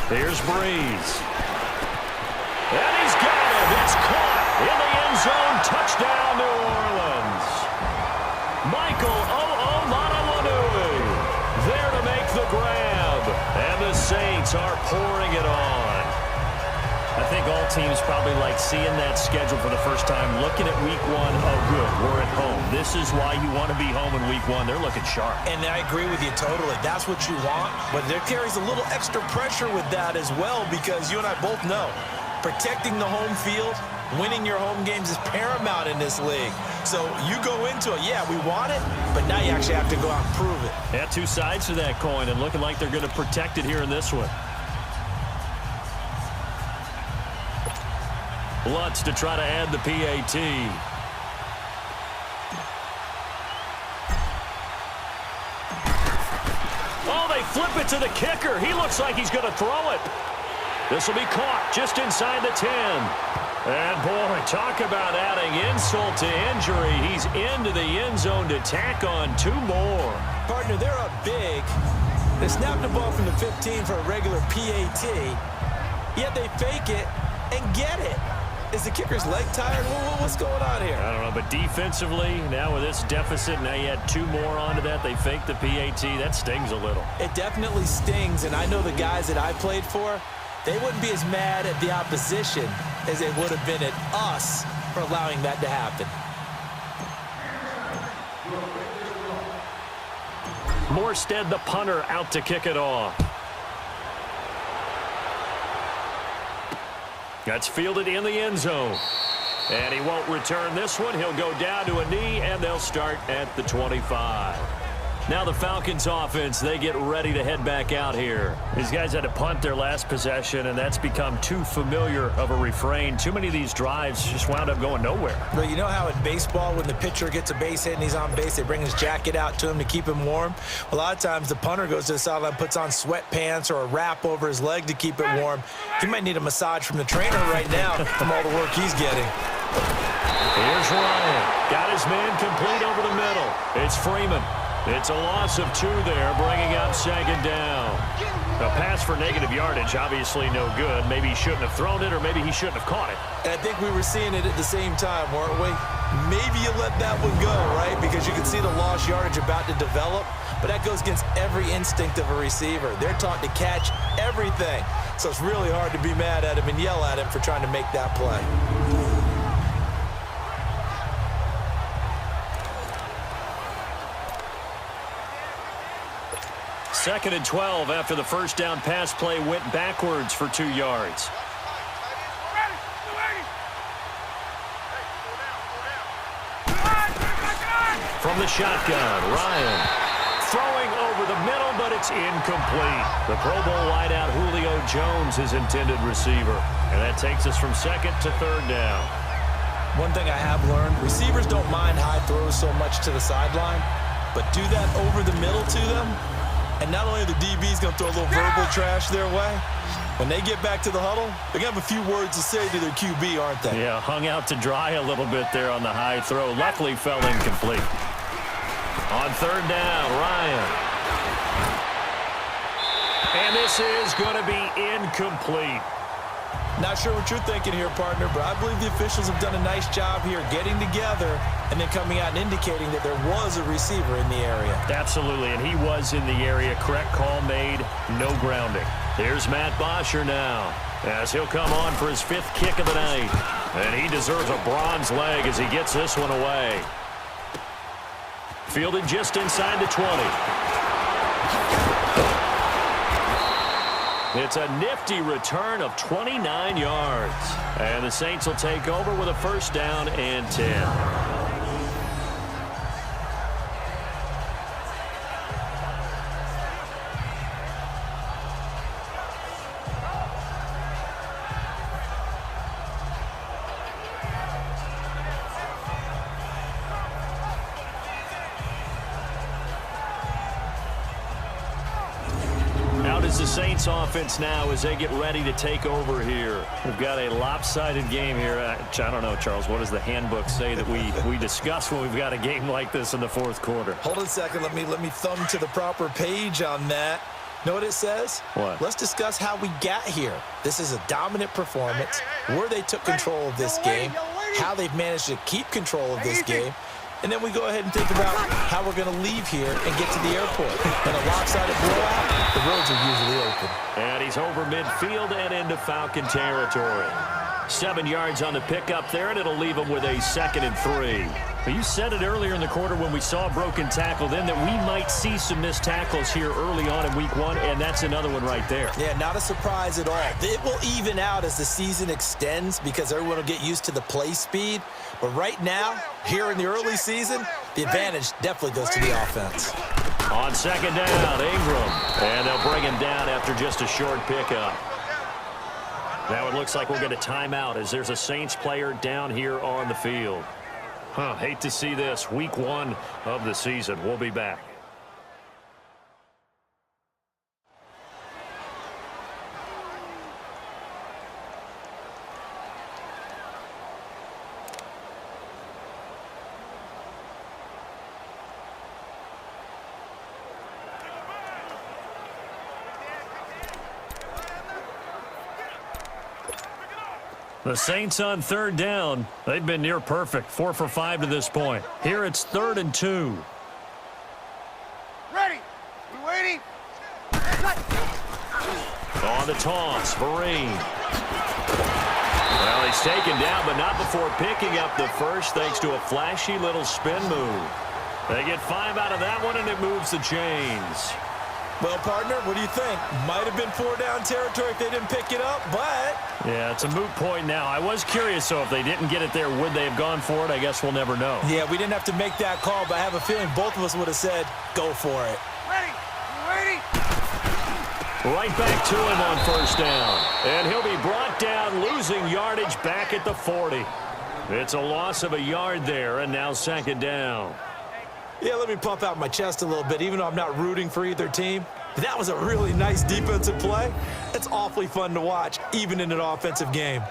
Here's Breeze. And he's got it. It's caught in the end zone. Touchdown, New Orleans. Michael Onwenu there to make the grab. And the Saints are pouring it on. I think all teams probably like seeing that schedule for the first time, looking at week 1. Oh, good, we're at home. This is why you want to be home in week 1. They're looking sharp. And I agree with you totally. That's what you want. But there carries a little extra pressure with that as well, because you and I both know protecting the home field, winning your home games is paramount in this league. So you go into it, yeah, we want it, but now you actually have to go out and prove it. Yeah, 2 sides to that coin, and looking like they're going to protect it here in this one. Lutz to try to add the PAT. Oh, they flip it to the kicker. He looks like he's going to throw it. This will be caught just inside the 10. And, boy, talk about adding insult to injury. He's into the end zone to tack on 2 more. Partner, they're up big. They snap the ball from the 15 for a regular PAT, yet they fake it and get it. Is the kicker's leg tired? What's going on here? I don't know, but defensively, now with this deficit, now you add 2 more onto that. They fake the PAT. That stings a little. It definitely stings, and I know the guys that I played for, they wouldn't be as mad at the opposition as they would have been at us for allowing that to happen. Morstead, the punter, out to kick it off. That's fielded in the end zone. And he won't return this one. He'll go down to a knee, and they'll start at the 25. Now the Falcons offense, they get ready to head back out here. These guys had to punt their last possession, and that's become too familiar of a refrain. Too many of these drives just wound up going nowhere. Well, you know how in baseball, when the pitcher gets a base hit and he's on base, they bring his jacket out to him to keep him warm? A lot of times the punter goes to the sideline, puts on sweatpants or a wrap over his leg to keep it warm. He might need a massage from the trainer right now from all the work he's getting. Here's Ryan. Got his man complete over the middle. It's Freeman. It's a loss of 2 there, bringing up 2nd down. A pass for negative yardage, obviously no good. Maybe he shouldn't have thrown it, or maybe he shouldn't have caught it. And I think we were seeing it at the same time, weren't we? Maybe you let that one go, right? Because you can see the lost yardage about to develop, but that goes against every instinct of a receiver. They're taught to catch everything. So it's really hard to be mad at him and yell at him for trying to make that play. 2nd and 12 after the first down pass play went backwards for 2 yards. From the shotgun, Ryan throwing over the middle, but it's incomplete. The Pro Bowl wideout Julio Jones, his intended receiver. And that takes us from 2nd to 3rd down. One thing I have learned, receivers don't mind high throws so much to the sideline, but do that over the middle to them, and not only are the DBs going to throw a little verbal trash their way, when they get back to the huddle, they're going to have a few words to say to their QB, aren't they? Yeah, hung out to dry a little bit there on the high throw. Luckily fell incomplete. On 3rd down, Ryan. And this is going to be incomplete. Not sure what you're thinking here, partner, but I believe the officials have done a nice job here getting together and then coming out and indicating that there was a receiver in the area. Absolutely, and he was in the area. Correct call made, no grounding. Here's Matt Bosher now as he'll come on for his 5th kick of the night. And he deserves a bronze leg as he gets this one away. Fielded just inside the 20. It's a nifty return of 29 yards. And the Saints will take over with a 1st down and 10. this offense now as they get ready to take over here. We've got a lopsided game here. I don't know, Charles, what does the handbook say that we discuss when we've got a game like this in the fourth quarter? Hold on a second. Let me thumb to the proper page on that. Know what it says? What? Let's discuss how we got here. This is a dominant performance, where they took control of this game, how they've managed to keep control of this game, and then we go ahead and think about how we're going to leave here and get to the airport. In a lopsided blowout, the roads are usually open. And he's over midfield and into Falcon territory. 7 yards on the pickup there, and it'll leave him with a 2nd and 3. But you said it earlier in the quarter when we saw a broken tackle then that we might see some missed tackles here early on in week 1, and that's another one right there. Yeah, not a surprise at all. It will even out as the season extends because everyone will get used to the play speed. But right now, here in the early season, the advantage definitely goes to the offense. On 2nd down, Ingram. And they'll bring him down after just a short pickup. Now it looks like we'll get a timeout as there's a Saints player down here on the field. Hate to see this. Week 1 of the season. We'll be back. The Saints on 3rd down. They've been near perfect. 4 for 5 to this point. Here it's 3rd and 2. Ready. We waiting. On the toss, Vereen. Well, he's taken down, but not before picking up the first thanks to a flashy little spin move. They get 5 out of that one, and it moves the chains. Well, partner, what do you think? Might have been 4 down territory if they didn't pick it up, but... Yeah, it's a moot point now. I was curious, so if they didn't get it there, would they have gone for it? I guess we'll never know. Yeah, we didn't have to make that call, but I have a feeling both of us would have said, go for it. Ready. We waiting. Right back to him on 1st down. And he'll be brought down, losing yardage back at the 40. It's a loss of a yard there, and now 2nd down. Yeah, let me puff out my chest a little bit, even though I'm not rooting for either team. That was a really nice defensive play. It's awfully fun to watch, even in an offensive game.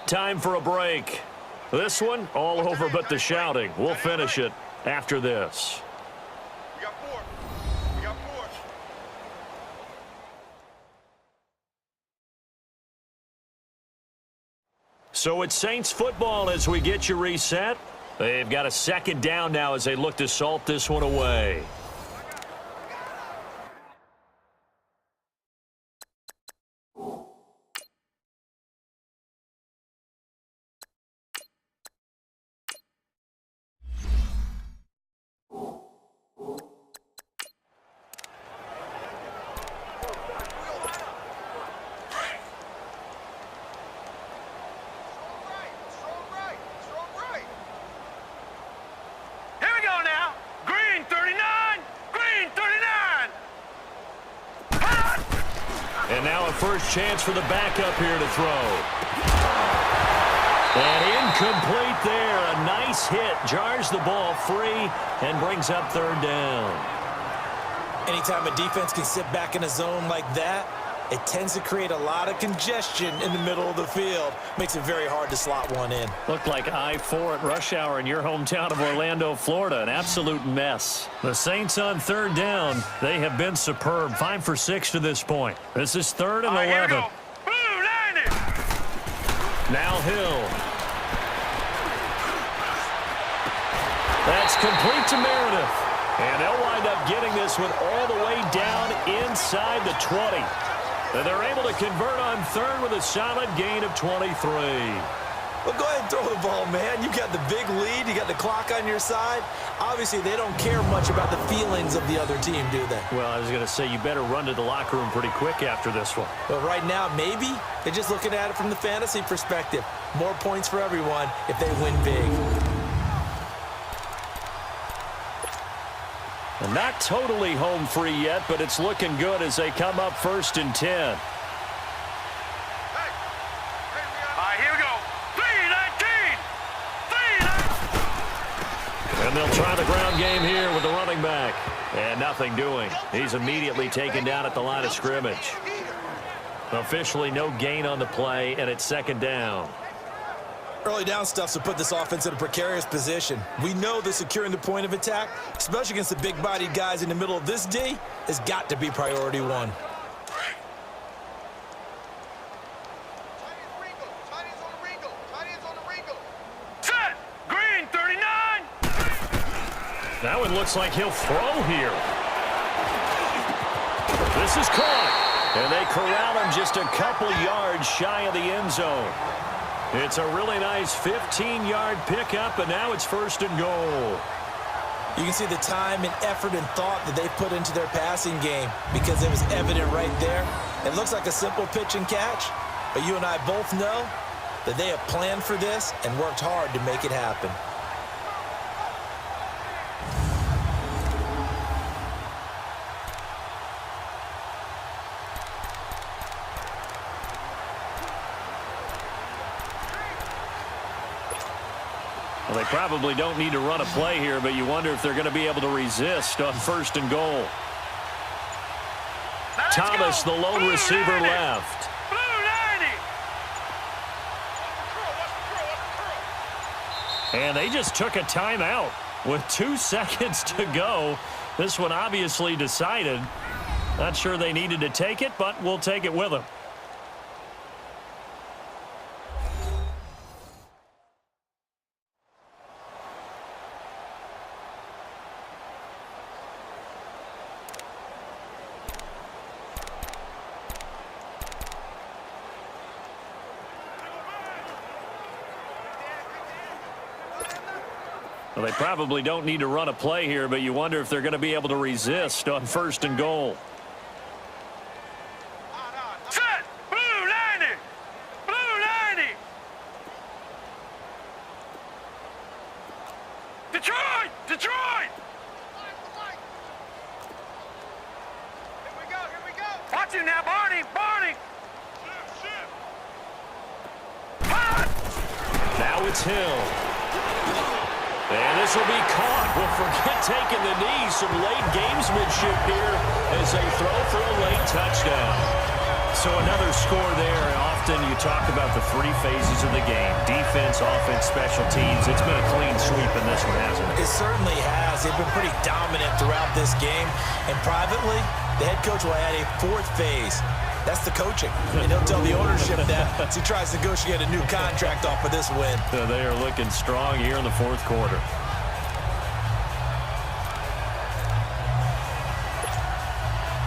Time for a break. This one, all over but the shouting. We'll finish it after this. We got 4. We got 4. So it's Saints football as we get you reset. They've got a 2nd down now as they look to salt this one away. And now a first chance for the backup here to throw. And incomplete there. A nice hit. Jars the ball free and brings up 3rd down. Anytime a defense can sit back in a zone like that, it tends to create a lot of congestion in the middle of the field. Makes it very hard to slot one in. Looked like I-4 at rush hour in your hometown of Orlando, Florida. An absolute mess. The Saints on 3rd down. They have been superb. 5 for 6 to this point. This is 3rd and 11. Now Hill. That's complete to Meredith. And they'll wind up getting this one all the way down inside the 20. And they're able to convert on 3rd with a solid gain of 23. Well, go ahead and throw the ball, man. You got the big lead. You got the clock on your side. Obviously, they don't care much about the feelings of the other team, do they? Well, I was going to say you better run to the locker room pretty quick after this one. But right now, maybe they're just looking at it from the fantasy perspective. More points for everyone if they win big. And not totally home free yet, but it's looking good as they come up 1st and 10. they'll try the ground game here with the running back. And nothing doing. He's immediately taken down at the line of scrimmage. Officially no gain on the play, and it's second down. Early down stuff to put this offense in a precarious position. We know that securing the point of attack, especially against the big-bodied guys in the middle of this D, has got to be priority one. That one looks like he'll throw here. This is caught. And they corral him just a couple yards shy of the end zone. It's a really nice 15-yard pickup, and now it's first and goal. You can see the time and effort and thought that they put into their passing game because it was evident right there. It looks like a simple pitch and catch, but you and I both know that they have planned for this and worked hard to make it happen. Well, they probably don't need to run a play here, but you wonder if they're going to be able to resist on first and goal. Thomas, the lone receiver, left. And they just took a timeout with 2 seconds to go. This one obviously decided. Not sure they needed to take it, but we'll take it with them. Well, they probably don't need to run a play here, but you wonder if they're going to be able to resist on first and goal. Set! Blue 90! Blue 90! Detroit! Detroit! Here we go! Watch him now, Barney! Barney! Now it's Hill. And this will be caught. We'll forget taking the knee. Some late gamesmanship here as they throw for a late touchdown. So another score there. Often you talk about the 3 phases of the game. Defense, offense, special teams. It's been a clean sweep in this one, hasn't it? It certainly has. They've been pretty dominant throughout this game. And privately, the head coach will add a 4th phase. That's the coaching. And he'll tell the ownership that as he tries to negotiate a new contract off of this win. So they are looking strong here in the 4th quarter.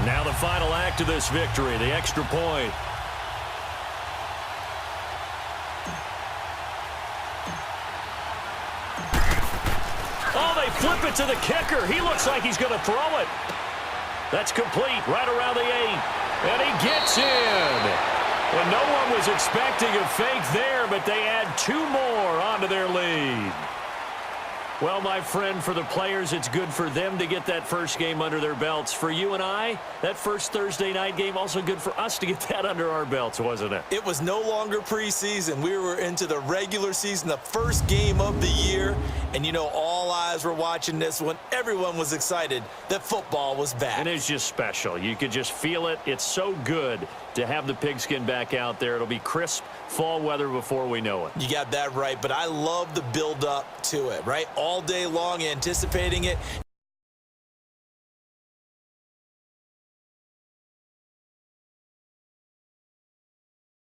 Now the final act of this victory, the extra point. Oh, they flip it to the kicker. He looks like he's going to throw it. That's complete right around the 8. And he gets in. And no one was expecting a fake there, but they add 2 more onto their lead. Well, my friend, for the players, it's good for them to get that first game under their belts. For you and I, that first Thursday night game, also good for us to get that under our belts, wasn't it? It was no longer preseason. We were into the regular season, the first game of the year. And, you know, all eyes were watching this one. Everyone was excited that football was back. And it's just special. You could just feel it. It's so good to have the pigskin back out there. It'll be crisp fall weather before we know it. You got that right, but I love the build-up to it, right? All day long, anticipating it.